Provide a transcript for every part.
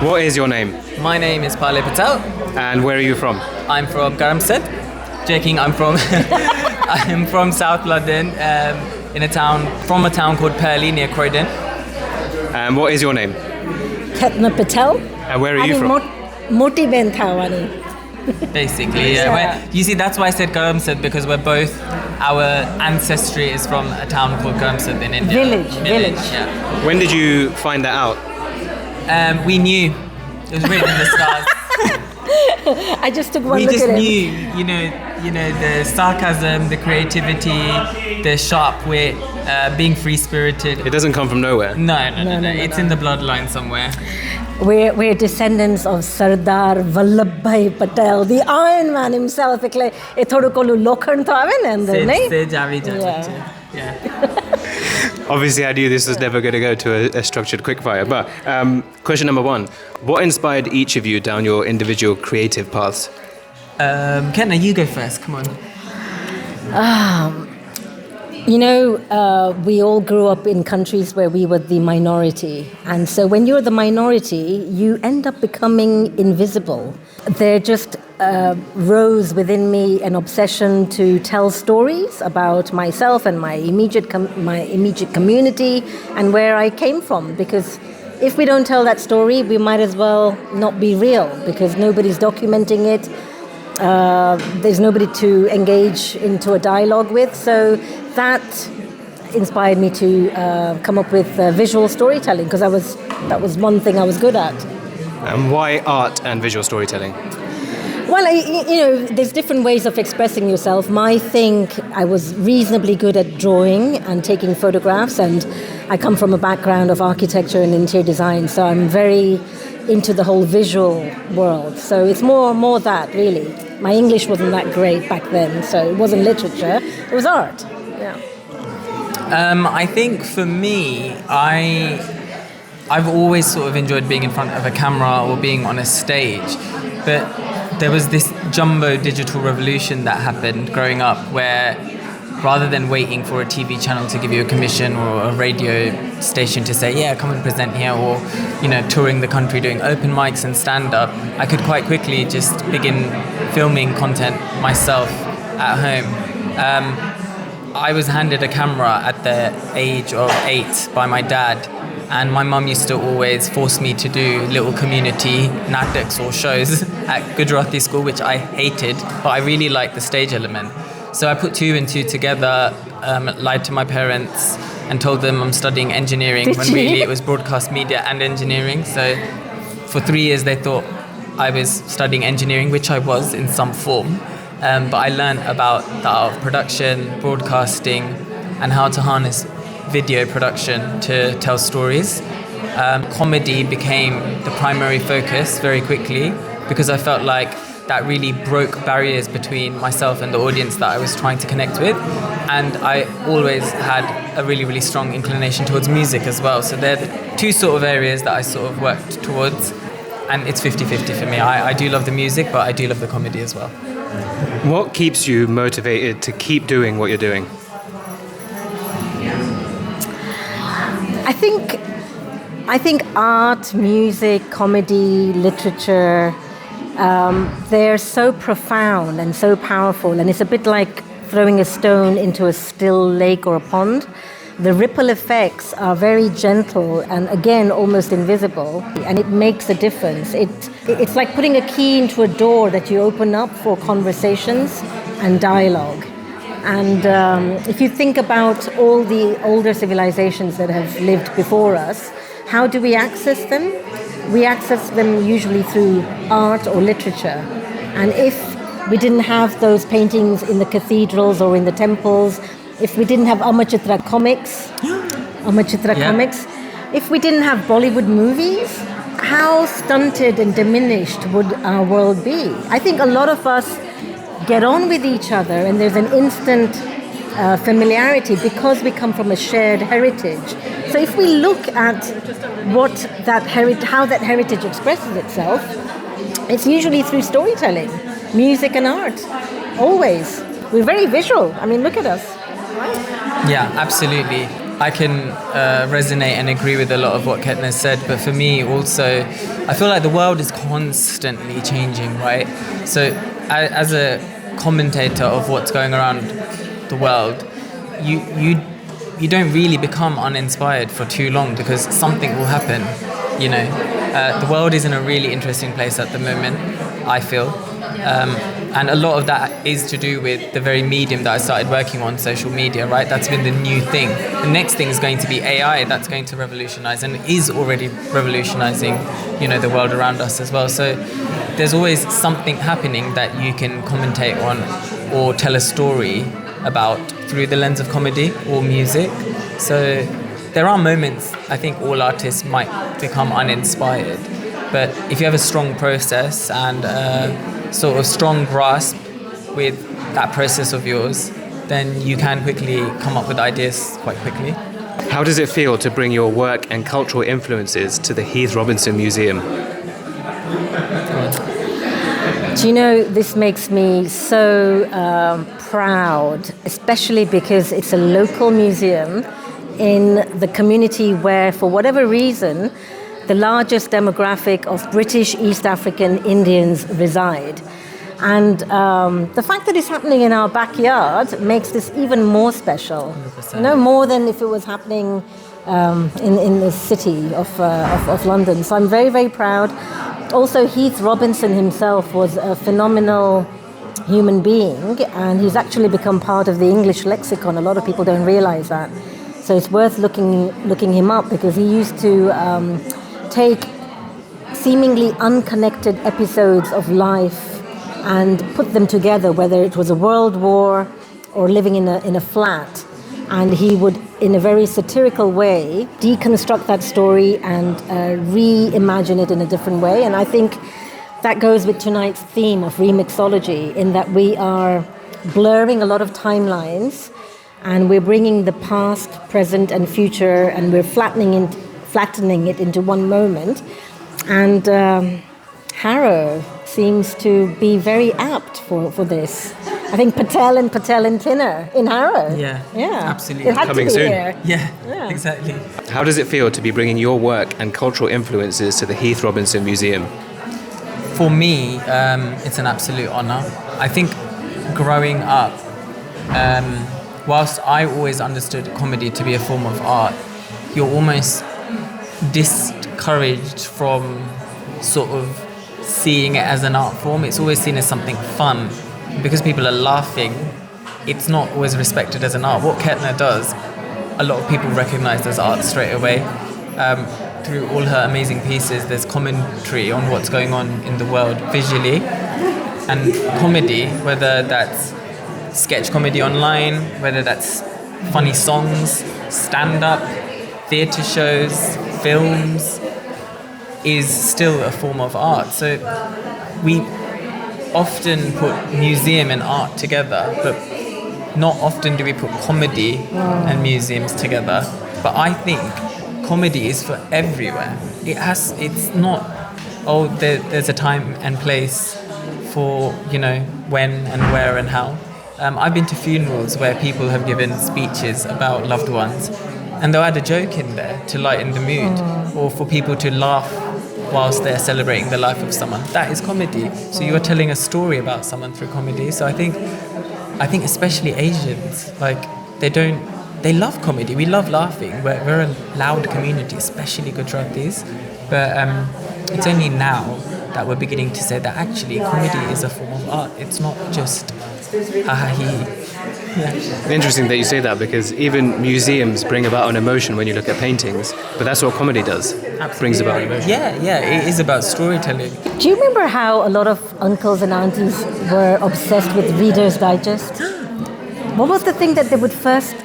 What is your name? My name is Parle Patel. And where are you from? I'm from Karamsad. Joking, I'm from I'm from South London, in a town called Parle near Croydon. And what is your name? Ketna Patel. And where are you from? Moti Ben Thawani. Basically, yeah. You see, that's why I said Karamsad, because our ancestry is from a town called Karamsad in India. Village. Yeah. When did you find that out? We knew. It was written in the stars. I just took one We look just at knew, him. you know, the sarcasm, the creativity, the sharp wit, being free-spirited. It doesn't come from nowhere. No. It's in the bloodline somewhere. We're descendants of Sardar Vallabhbhai Patel, the Iron Man himself. એ થોડું ઓલું લોખંડ તો આવે ને અંદર, નહીં? Yeah. Obviously, I knew this was never going to go to a structured quickfire. But question number one, what inspired each of you down your individual creative paths? Ketna, you go first. Come on. We all grew up in countries where we were the minority. And so when you're the minority, you end up becoming invisible. There just rose within me an obsession to tell stories about myself and my immediate community and where I came from. Because if we don't tell that story, we might as well not be real, because nobody's documenting it. There's nobody to engage into a dialogue with. So that inspired me to come up with visual storytelling, because that was one thing I was good at. And why art and visual storytelling? Well, there's different ways of expressing yourself. I was reasonably good at drawing and taking photographs, and I come from a background of architecture and interior design, so I'm very into the whole visual world. So it's more that, really. My English wasn't that great back then, so it wasn't literature, it was art. Yeah. I think for me, I've always sort of enjoyed being in front of a camera or being on a stage, but there was this jumbo digital revolution that happened growing up, where rather than waiting for a TV channel to give you a commission or a radio station to say, yeah, come and present here, or, touring the country doing open mics and stand-up, I could quite quickly just begin filming content myself at home. I was handed a camera at the age of 8 by my dad, and my mum used to always force me to do little community nataks or shows at Gujarati school, which I hated, but I really liked the stage element. So I put 2 and 2 together, lied to my parents and told them I'm studying engineering, when really it was broadcast media and engineering. So for 3 years they thought I was studying engineering, which I was in some form. But I learned about the art of production, broadcasting, and how to harness video production to tell stories. Comedy became the primary focus very quickly, because I felt like that really broke barriers between myself and the audience that I was trying to connect with. And I always had a really, really strong inclination towards music as well. So they're the 2 sort of areas that I sort of worked towards. And it's 50-50 for me. I do love the music, but I do love the comedy as well. What keeps you motivated to keep doing what you're doing? I think art, music, comedy, literature, they're so profound and so powerful, and it's a bit like throwing a stone into a still lake or a pond. The ripple effects are very gentle and, again, almost invisible, and it makes a difference. It's like putting a key into a door that you open up for conversations and dialogue. And if you think about all the older civilizations that have lived before us, how do we access them? We access them usually through art or literature. And if we didn't have those paintings in the cathedrals or in the temples, if we didn't have Amachitra comics, if we didn't have Bollywood movies, how stunted and diminished would our world be? I think a lot of us get on with each other, and there's an instant familiarity because we come from a shared heritage. So if we look at how that heritage expresses itself, it's usually through storytelling, music and art, always. We're very visual. I mean, look at us. Yeah, absolutely. I can resonate and agree with a lot of what Ketna said, but for me also, I feel like the world is constantly changing, right? So as a commentator of what's going around the world, you don't really become uninspired for too long because something will happen, you know. The world is in a really interesting place at the moment, I feel. And a lot of that is to do with the very medium that I started working on, social media, right? That's been the new thing. The next thing is going to be AI. That's going to revolutionize and is already revolutionizing, you know, the world around us as well. So there's always something happening that you can commentate on or tell a story about through the lens of comedy or music. So there are moments, I think all artists might become uninspired. But if you have a strong process and sort of strong grasp with that process of yours, then you can quickly come up with ideas quite quickly. How does it feel to bring your work and cultural influences to the Heath Robinson Museum? Do you know, this makes me so proud, especially because it's a local museum in the community where, for whatever reason, the largest demographic of British East African Indians reside. And the fact that it's happening in our backyard makes this even more special. 100%. You know, more than if it was happening in the city of London. So I'm very, very proud. Also, Heath Robinson himself was a phenomenal human being, and he's actually become part of the English lexicon. A lot of people don't realize that. So it's worth looking him up, because he used to take seemingly unconnected episodes of life and put them together, whether it was a world war or living in a flat. And he would, in a very satirical way, deconstruct that story and reimagine it in a different way. And I think that goes with tonight's theme of remixology, in that we are blurring a lot of timelines, and we're bringing the past, present, and future, and we're flattening it into one moment. And Harrow seems to be very apt for this. I think Patel and Tinner in Harrow. Yeah, absolutely. It had Coming to be soon. here. Yeah, exactly. How does it feel to be bringing your work and cultural influences to the Heath Robinson Museum? For me, it's an absolute honor. I think growing up, whilst I always understood comedy to be a form of art, you're almost discouraged from sort of seeing it as an art form. It's always seen as something fun. Because people are laughing, it's not always respected as an art. What Ketna does, a lot of people recognize as art straight away. Through all her amazing pieces, there's commentary on what's going on in the world visually. And comedy, whether that's sketch comedy online, whether that's funny songs, stand-up, theatre shows, films, is still a form of art. So we often put museum and art together, but not often do we put comedy and museums together. But I think comedy is for everywhere. It's not, there's a time and place for, when and where and how. I've been to funerals where people have given speeches about loved ones, and they'll add a joke in there to lighten the mood, or for people to laugh whilst they're celebrating the life of someone. That is comedy. So you are telling a story about someone through comedy. So I think especially Asians, they love comedy. We love laughing. We're a loud community, especially Gujaratis. But it's only now that we're beginning to say that actually comedy is a form of art. It's not just ha-ha-hee. Yeah. Interesting that you say that, because even museums bring about an emotion when you look at paintings, but that's what comedy does. Absolutely. Brings about emotion. Yeah, it is about storytelling. Do you remember how a lot of uncles and aunties were obsessed with Reader's Digest? What was the thing that they would first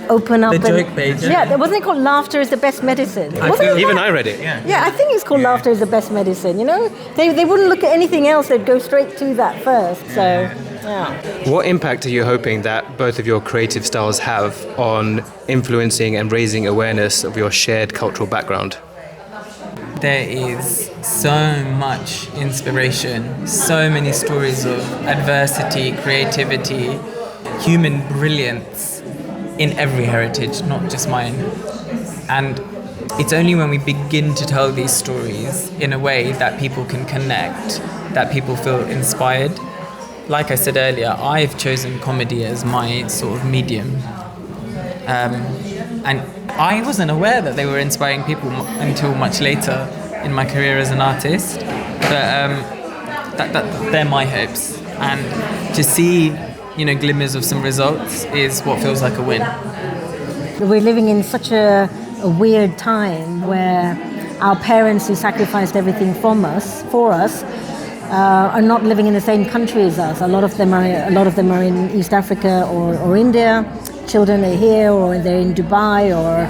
open up? The joke page. Yeah, wasn't it called Laughter is the Best Medicine? Even I read it. Yeah, I think it's called Laughter is the Best Medicine. They wouldn't look at anything else; they'd go straight to that first. So, yeah. What impact are you hoping that both of your creative styles have on influencing and raising awareness of your shared cultural background? There is so much inspiration, so many stories of adversity, creativity, human brilliance in every heritage, not just mine. And it's only when we begin to tell these stories in a way that people can connect, that people feel inspired. Like I said earlier, I've chosen comedy as my sort of medium. And I wasn't aware that they were inspiring people until much later in my career as an artist. But they're my hopes. And to see, glimmers of some results is what feels like a win. We're living in such a weird time where our parents who sacrificed everything for us, are not living in the same country as us. A lot of them are in East Africa or India. Children are here, or they're in Dubai or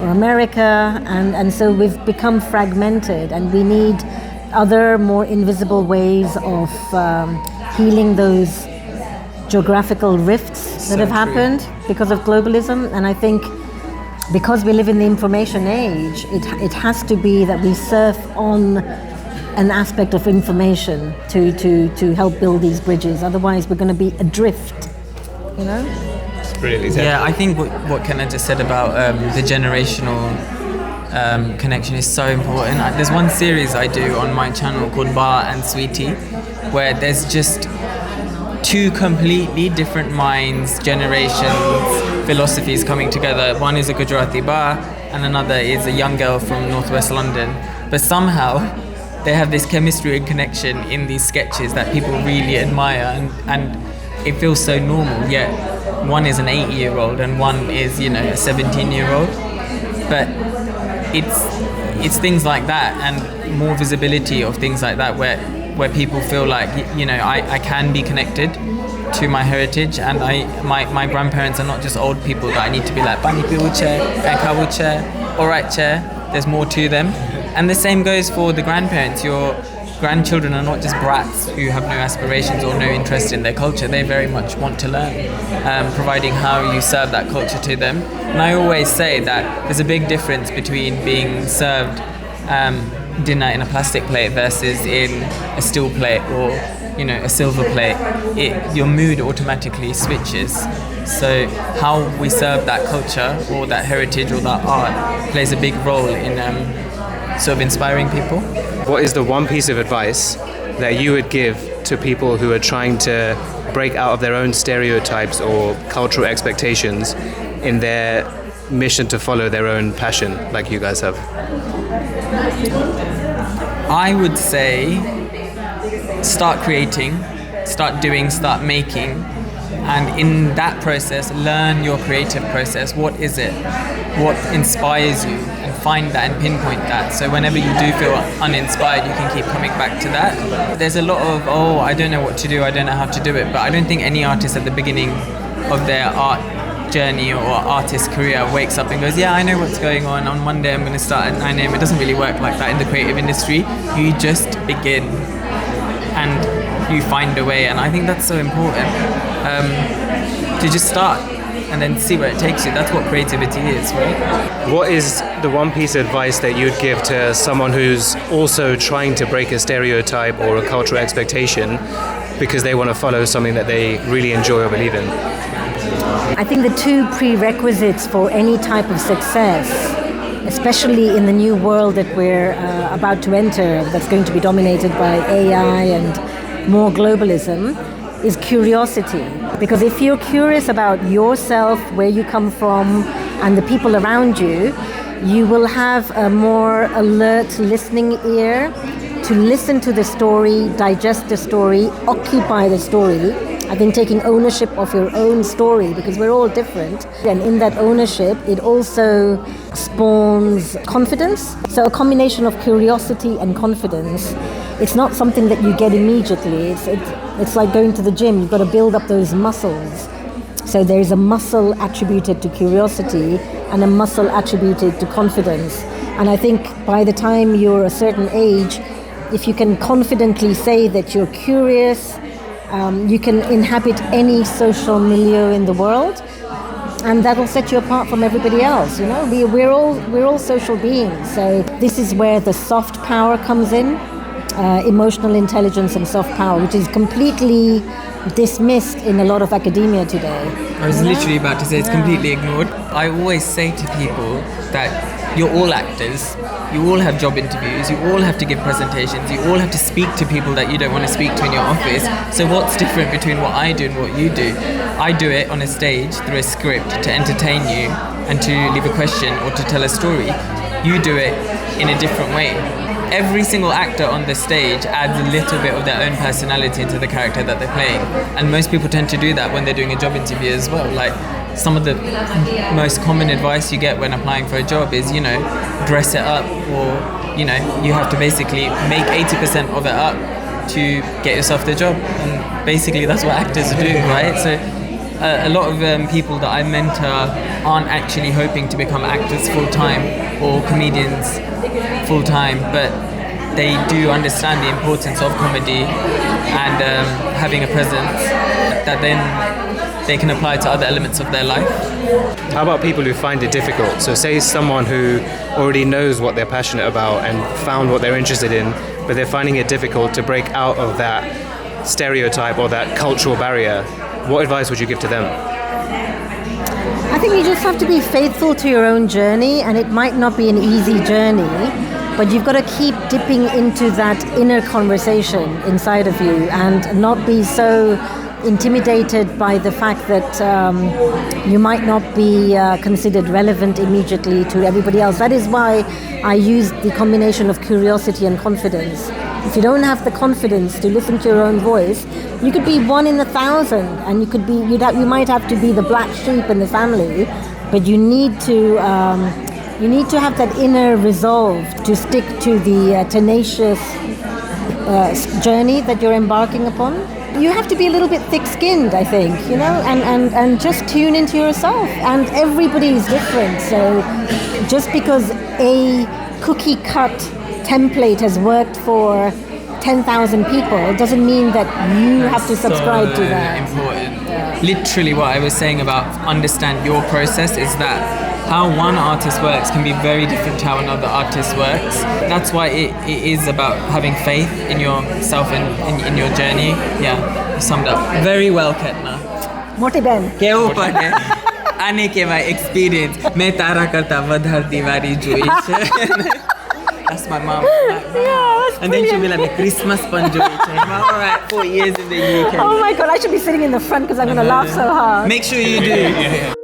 America, and so we've become fragmented, and we need other more invisible ways of healing those geographical rifts that have happened because of globalism. And I think because we live in the information age, it has to be that we surf on an aspect of information to help build these bridges. Otherwise, we're going to be adrift, It's brilliantly said. Yeah, I think what Kenna just said about the generational connection is so important. There's one series I do on my channel called Ba and Sweetie, where there's just two completely different minds, generations, philosophies coming together. One is a Gujarati Ba and another is a young girl from northwest London. But somehow they have this chemistry and connection in these sketches that people really admire, and it feels so normal, yet one is an 8-year-old and one is, a 17-year-old. But it's things like that and more visibility of things like that where people feel like, I can be connected to my heritage, and my grandparents are not just old people that I need to be like, Bani Piuche, Ekawuche, alright chair, there's more to them. And the same goes for the grandparents. Your grandchildren are not just brats who have no aspirations or no interest in their culture. They very much want to learn, providing how you serve that culture to them. And I always say that there's a big difference between being served dinner in a plastic plate versus in a steel plate or a silver plate. Your mood automatically switches. So how we serve that culture or that heritage or that art plays a big role in sort of inspiring people. What is the one piece of advice that you would give to people who are trying to break out of their own stereotypes or cultural expectations in their mission to follow their own passion like you guys have? I would say start creating, start doing, start making, and in that process learn your creative process. What is it? What inspires you? And find that and pinpoint that. So whenever you do feel uninspired, you can keep coming back to that. There's a lot of, I don't know what to do, I don't know how to do it, but I don't think any artist at the beginning of their art journey or artist career wakes up and goes, yeah, I know what's going on Monday I'm going to start at 9 a.m. It doesn't really work like that in the creative industry. You just begin and you find a way, and I think that's so important, to just start and then see where it takes you. That's what creativity is, right? What is the one piece of advice that you'd give to someone who's also trying to break a stereotype or a cultural expectation because they want to follow something that they really enjoy or believe in? I think the two prerequisites for any type of success, especially in the new world that we're about to enter, that's going to be dominated by AI and more globalism, is curiosity. Because if you're curious about yourself, where you come from, and the people around you, you will have a more alert listening ear to listen to the story, digest the story, occupy the story. I think taking ownership of your own story, because we're all different. And in that ownership, it also spawns confidence. So a combination of curiosity and confidence. It's not something that you get immediately. It's like going to the gym. You've got to build up those muscles. So there is a muscle attributed to curiosity and a muscle attributed to confidence. And I think by the time you're a certain age, if you can confidently say that you're curious, you can inhabit any social milieu in the world, and that'll set you apart from everybody else. We're all social beings. So this is where the soft power comes in, emotional intelligence and soft power, which is completely dismissed in a lot of academia today. I was literally about to say it's completely ignored. I always say to people that you're all actors, you all have job interviews, you all have to give presentations, you all have to speak to people that you don't want to speak to in your office. So what's different between what I do and what you do? I do it on a stage through a script to entertain you and to leave a question or to tell a story. You do it in a different way. Every single actor on the stage adds a little bit of their own personality into the character that they're playing. And most people tend to do that when they're doing a job interview as well. Like, some of the most common advice you get when applying for a job is, dress it up, or, you have to basically make 80% of it up to get yourself the job. And basically that's what actors do, right? So a lot of people that I mentor aren't actually hoping to become actors full-time or comedians full-time, but they do understand the importance of comedy and having a presence that then they can apply to other elements of their life. How about people who find it difficult? So say someone who already knows what they're passionate about and found what they're interested in, but they're finding it difficult to break out of that stereotype or that cultural barrier. What advice would you give to them? I think you just have to be faithful to your own journey, and it might not be an easy journey, but you've got to keep dipping into that inner conversation inside of you and not be so intimidated by the fact that you might not be considered relevant immediately to everybody else. That is why I use the combination of curiosity and confidence. If you don't have the confidence to listen to your own voice, you could be 1 in 1,000, and you might have to be the black sheep in the family, but you need to have that inner resolve to stick to the tenacious journey that you're embarking upon. You have to be a little bit thick-skinned, I think, and just tune into yourself. And everybody is different, so just because a cookie-cut template has worked for 10,000 people doesn't mean that you have to subscribe to that. Important. Yeah. Literally what I was saying about understand your process is that how one artist works can be very different to how another artist works. That's why it is about having faith in yourself and in your journey. Yeah, you summed up very well, Ketna. Mote ben. के ऊपर है आने के बाद experience मैं तारा करता वधर दीवारी जोई. That's my mom. Yeah, and then she'll be like, the Christmas panjoy. All right, 4 years in the UK. Oh my God, I should be sitting in the front because I'm going to laugh so hard. Make sure you do.